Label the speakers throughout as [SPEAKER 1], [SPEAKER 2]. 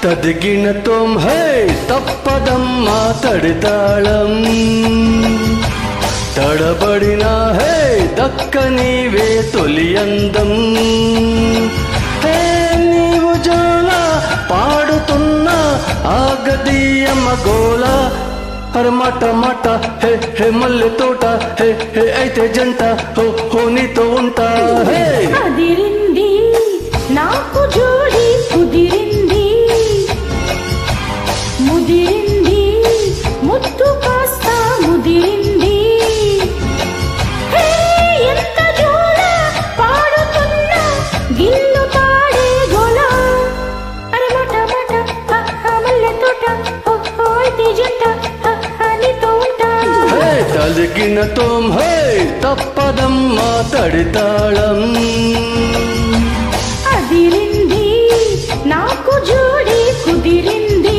[SPEAKER 1] తదిగిన తోం హే తప్పదమ్మా తడితాళం తడబడిన హే దక్కనీవే తొలి అందం హే నీవు జోల పాడుతున్న ఆగదీయమ్మ గోల అర మాట మాట హే హే మల్లె తోట హే హే అయితే జంట హో హో నీతో ఉంటా హే
[SPEAKER 2] అదిరింది నాకు జోడి కుదిరింది ముదిరింది ముద్దు కాస్త ముదిరింది హే ఎంత జోల పాడుతున్నా గిల్లు పాడే గోల అరే మాట మాట మల్లె తోట ఓ అయితే జంట నీతో ఉంటా
[SPEAKER 1] హే తలిగిన తోం హే తప్పదమ్మా తడితాళం
[SPEAKER 2] అదిరింది నాకు జోడి కుదిరింది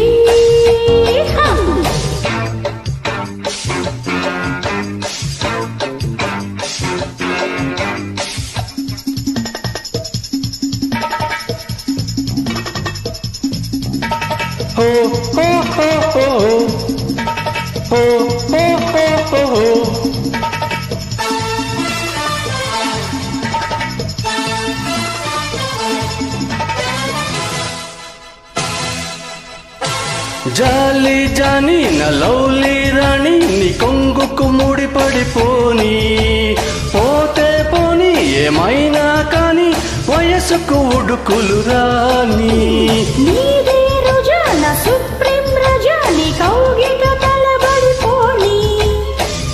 [SPEAKER 1] హో హో హో హో హో హో హో హో జాలి జాని నా లౌలి రాణి నీ కొంగుకు ముడి పడిపోని పోతే పోని ఏమైనా కాని వయసుకు ఉడుకులు రాని
[SPEAKER 2] నీదే రోజా నా సుప్రీం రజా నీ కౌగిట తలబడిపోని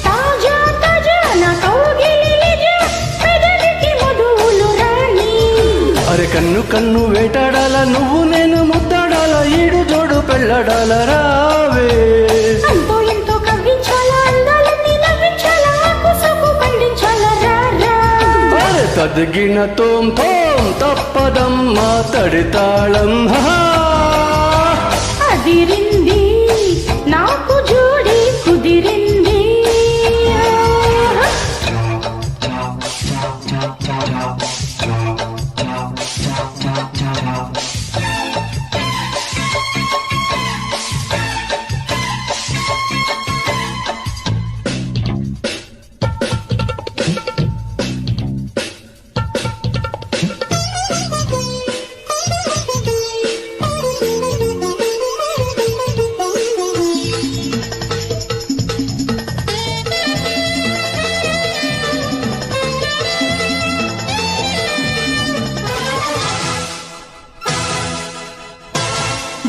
[SPEAKER 2] తాజా తాజా నా కౌగిలి నిజా పెదవికి మధువులు రాని
[SPEAKER 1] అరే కన్ను కన్ను వేటాడాల నువ్వు నేను ముద్దాడాల ఈడు జోడు పెళ్ళడాల రావే
[SPEAKER 2] అంతో ఎంతో కవ్వించాలా అందాలన్నీ నవ్వించాలా కుసకు పండించాలా రా
[SPEAKER 1] అరే తదిగిన తోం తోం తప్పదమ్మా తడితాళం హా
[SPEAKER 2] అదిరింది నాకు జోడి కుదిరింది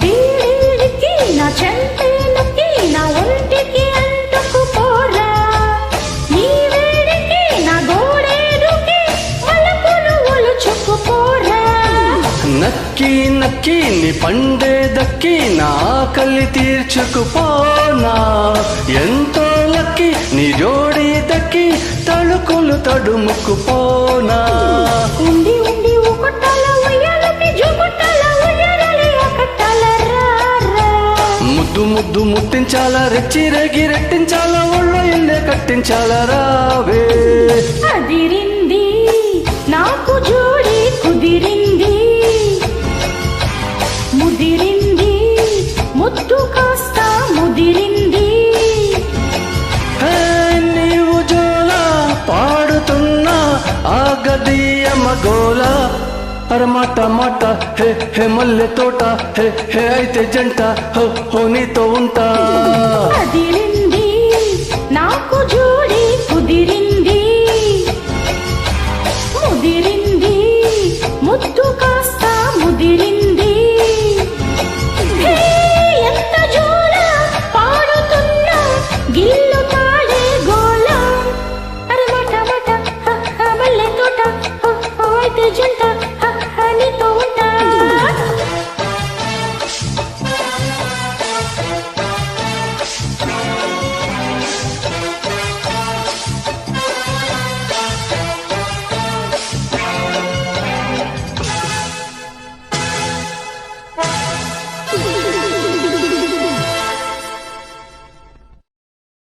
[SPEAKER 2] వేడికి నా చెంపేలకి నా ఒంటికి అంటుకుపోరా నీ వేడికి నా గోడేడుకి మలపులు ఒలుచుకుపోరా
[SPEAKER 1] నక్కి నక్కి నీ పండే దక్కి నా ఆకలి తీర్చుకుపోనా ఎంతో లక్కి నీ జోడి దక్కి తడుకులు తడుముకుపోనా
[SPEAKER 2] ఉండి ఉండి ఒకటాల ఉయ్యాలకి జుగుటాల ఉయ్యాలే ఒకటాల రా
[SPEAKER 1] ముద్దు ముద్దు ముట్టించాలా రెచ్చి రేగి రెట్టించాలా ఒళ్ళో ఇల్లే కట్టించాలా రావే
[SPEAKER 2] అదిరింది నాకు జోడి కుదిరింది ముదిరింది ముద్దు కాస్త ముదిరింది
[SPEAKER 1] హే నీవు జోల పాడుతున్న ఆగదీయమ్మ గోల అర మాట మాట హే హే మల్లె తోట హే హే అయితే జంట హో హో నీతో ఉంటా
[SPEAKER 2] అదిరింది